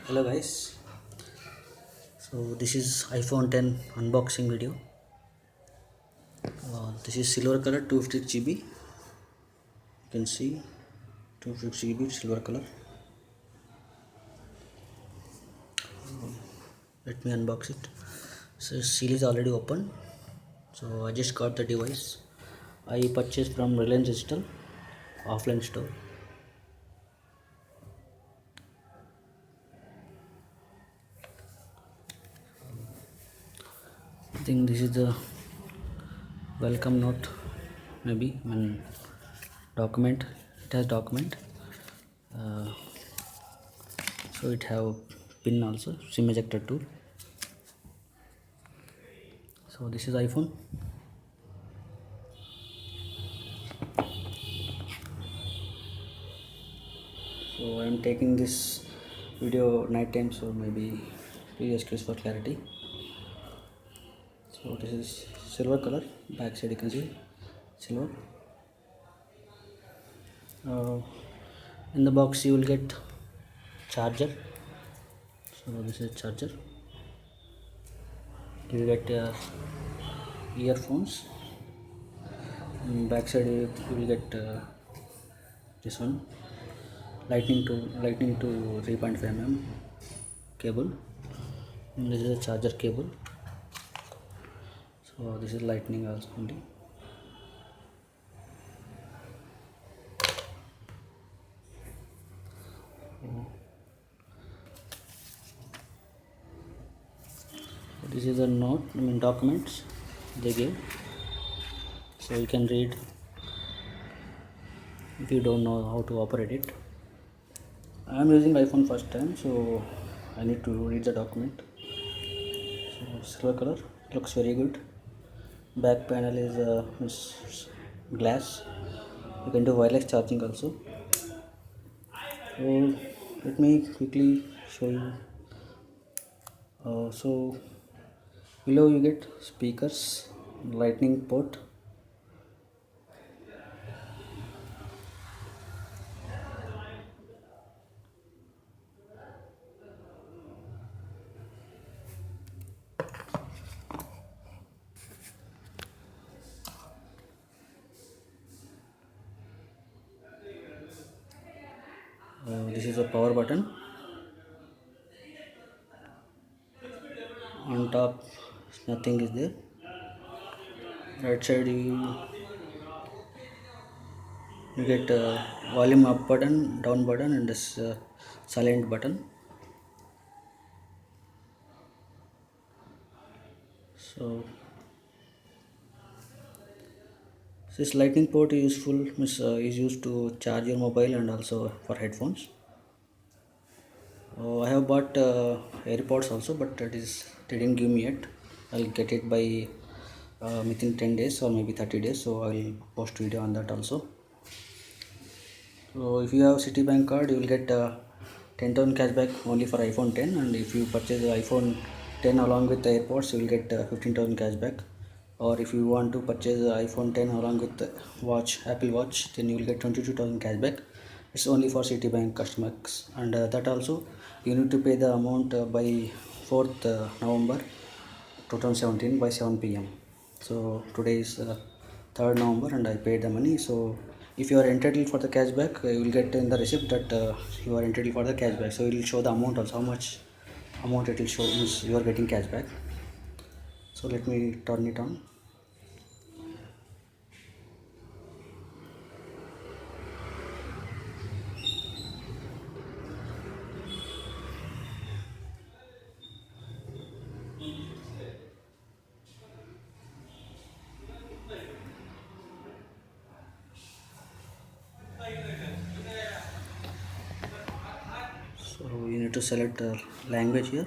Hello guys, so this is iPhone 10 unboxing video. This is silver color 256 GB. You can see 256 GB silver color. Let me unbox it. So seal is already open. So I just got the device. I purchased from Reliance Digital offline store. I think this is the welcome note, maybe document. It has document. Uh, so it have pin also, SIM ejector tool. So this is iPhone. So I am taking this video night time, so maybe please excuse for clarity. So this is silver color, back side you can see silver. In the box you will get charger. So this is charger. You will get earphones. Back side you will get this one, lightning to 3.5 mm cable. And this is a charger cable. So this is lightning also only. This is a note, documents they gave, so you can read if you don't know how to operate it. I am using iPhone first time, so I need to read the document. So silver color, looks very good. Back panel is glass. You can do wireless charging also. So let me quickly show you. So below you get speakers, lightning port. This is a power button. On top nothing is there. Right side you get volume up button, down button, and this silent button. So this lightning port is useful, is used to charge your mobile and also for headphones. I have bought AirPods also, but they didn't give me yet. I'll get it by within 10 days or maybe 30 days, so I'll post video on that also. So if you have Citibank card, you will get 10,000 cashback only for iPhone 10, and if you purchase the iPhone 10 along with the AirPods, you will get 15,000 cashback. Or if you want to purchase the iPhone 10 along with the Apple Watch, then you will get 22,000 cashback. It's only for Citibank customers, and that also you need to pay the amount by 4th November 2017 by 7 p.m. So today is 3rd November and I paid the money. So if you are entitled for the cashback, you will get in the receipt that you are entitled for the cashback. So it will show the amount also, how much amount it will show means you are getting cashback. So let me turn it on. So you need to select language here.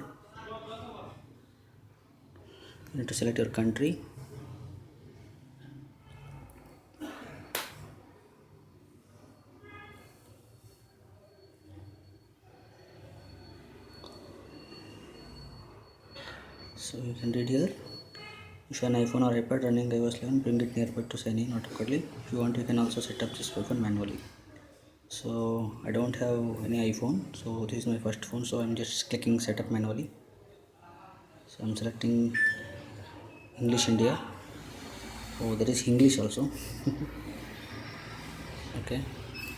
You need to select your country. So you can read here. If you have an iPhone or iPad running iOS 11, bring it nearby to sign in automatically. If you want, you can also set up this iPhone manually. So I don't have any iPhone, so this is my first phone, so I'm just clicking setup manually. So I'm selecting English India. Oh, there is English also. Okay,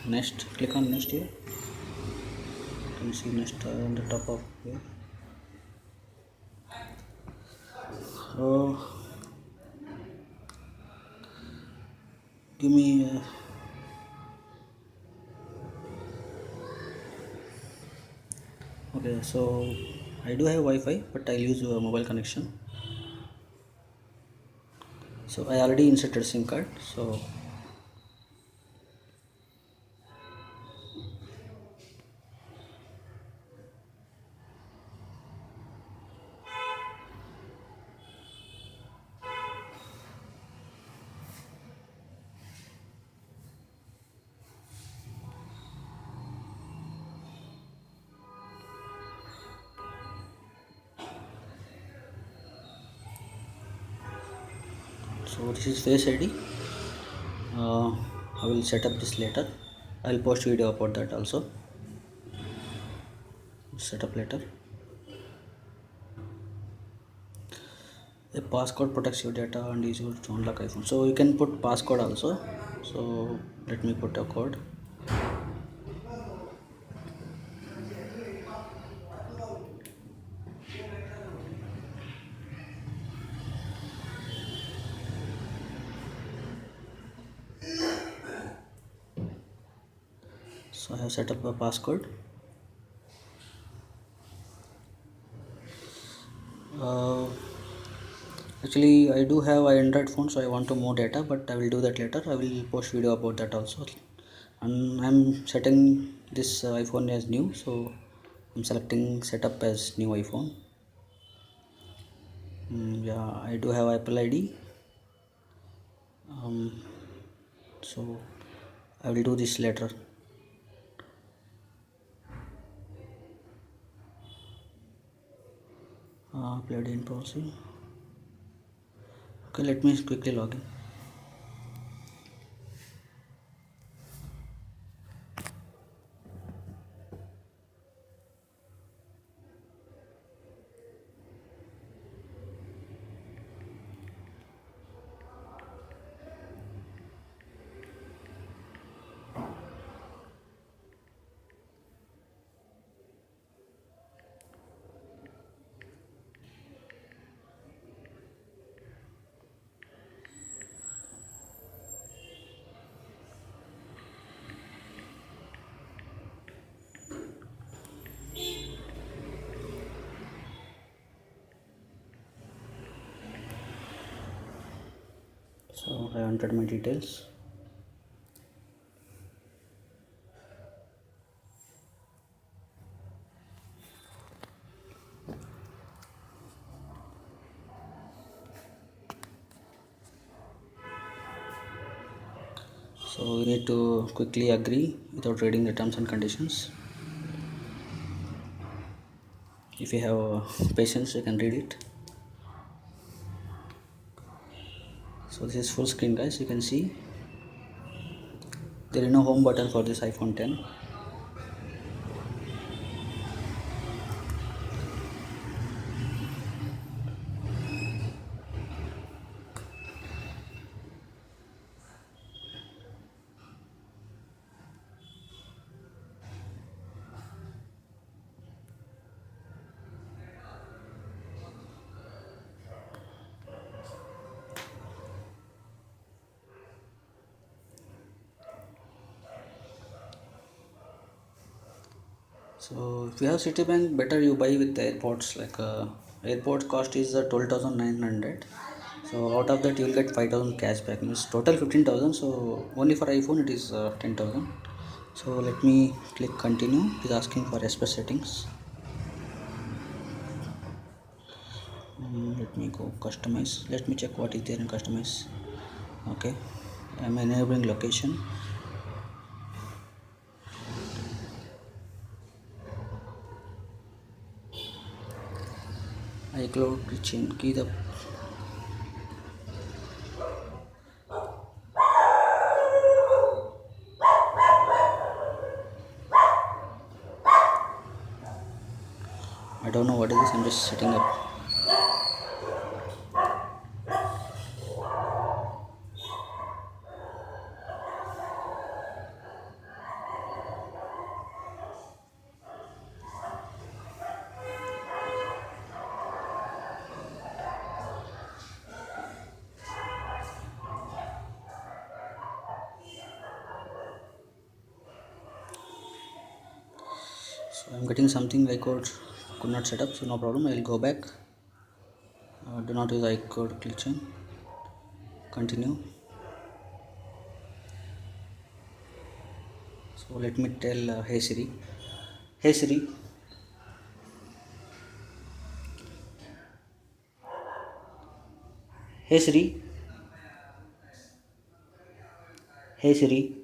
next, click on next here. You can see next on the top of here. So give me okay, so I do have Wi-Fi, but I'll use mobile connection. So I already inserted SIM card. So this is Face ID. I will set up this later. I'll post video about that also. Set up later. A passcode protects your data and is used to unlock iPhone. So you can put passcode also. So let me put a code. So I have set up a passcode. Uh, Actually, I do have an Android phone, so I want to more data, but I will do that later. I will post video about that also. And I'm setting this iPhone as new, so I'm selecting setup as new iPhone. Yeah, I do have Apple ID. So I will do this later. Played in policy. Okay, let me quickly log in. So I entered my details. So you need to quickly agree without reading the terms and conditions. If you have patience, you can read it. So this is full screen, guys. You can see there is no home button for this iPhone 10. So if you have Citibank, better you buy with the airports. Like airport cost is 12,900. So out of that you will get 5,000 cashback. Means total 15,000. So only for iPhone it is 10,000. So let me click continue. It is asking for express settings. Let me go customize. Let me check what is there in customize. Okay, I'm enabling location. iCloud change key the I don't know what is this. I'm just setting up. So I'm getting something I could not set up, so no problem. I'll go back. Do not use iCode glitching. Continue. So let me tell Hey Siri. Hey Siri. Hey Siri. Hey Siri.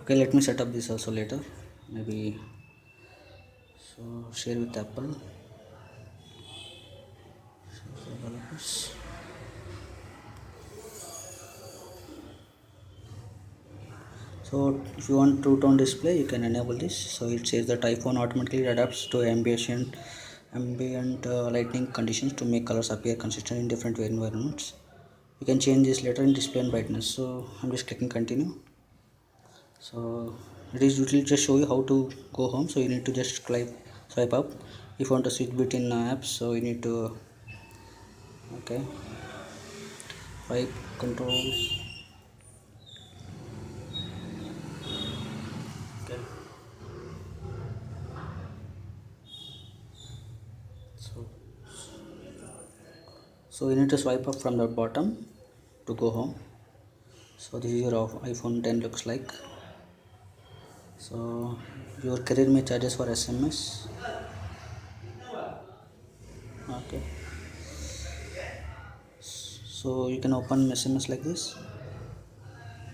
Okay, let me set up this also later. Maybe so share with Apple. Developers. So if you want true tone display, you can enable this. So it says that iPhone automatically adapts to ambient lighting conditions to make colors appear consistent in different environments. You can change this later in display and brightness. So I'm just clicking continue. So it will just show you how to go home. So you need to just swipe up. If you want to switch between apps, so you need to okay swipe control. Okay. So you need to swipe up from the bottom to go home. So this is your iPhone 10 looks like. So your career may charges for SMS. Okay, so you can open SMS like this.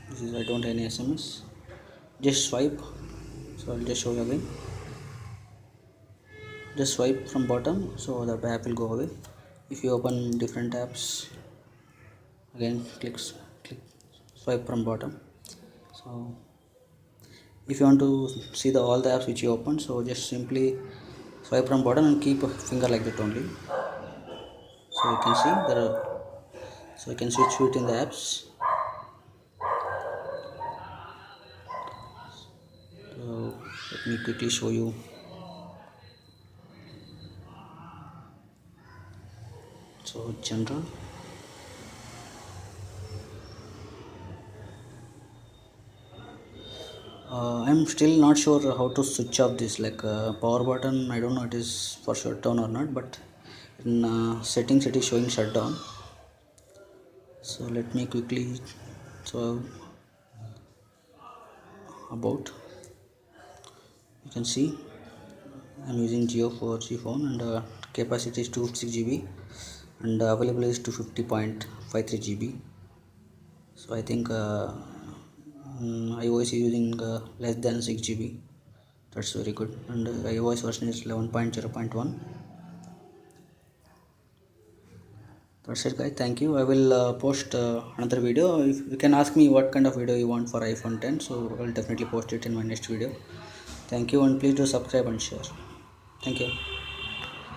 This is I don't have any SMS. Just swipe. So I'll just show you again. Just swipe from bottom, so the app will go away. If you open different apps, again click swipe from bottom. So if you want to see all the apps which you open, so just simply swipe from bottom and keep a finger like that only. So you can see there are, so you can switch between the apps. So let me quickly show you. So general, I'm still not sure how to switch off this, like power button. I don't know it is for shutdown or not, but in settings it is showing shutdown. So let me quickly, so about, you can see I'm using Geo 4G phone, and capacity is 256 GB and available is 250.53 GB. So I think iOS is using less than 6 GB. That's very good. And iOS version is 11.0.1. That's it guys, thank you. I will post another video. If you can ask me what kind of video you want for iPhone 10, so I will definitely post it in my next video. Thank you, and please do subscribe and share. Thank you.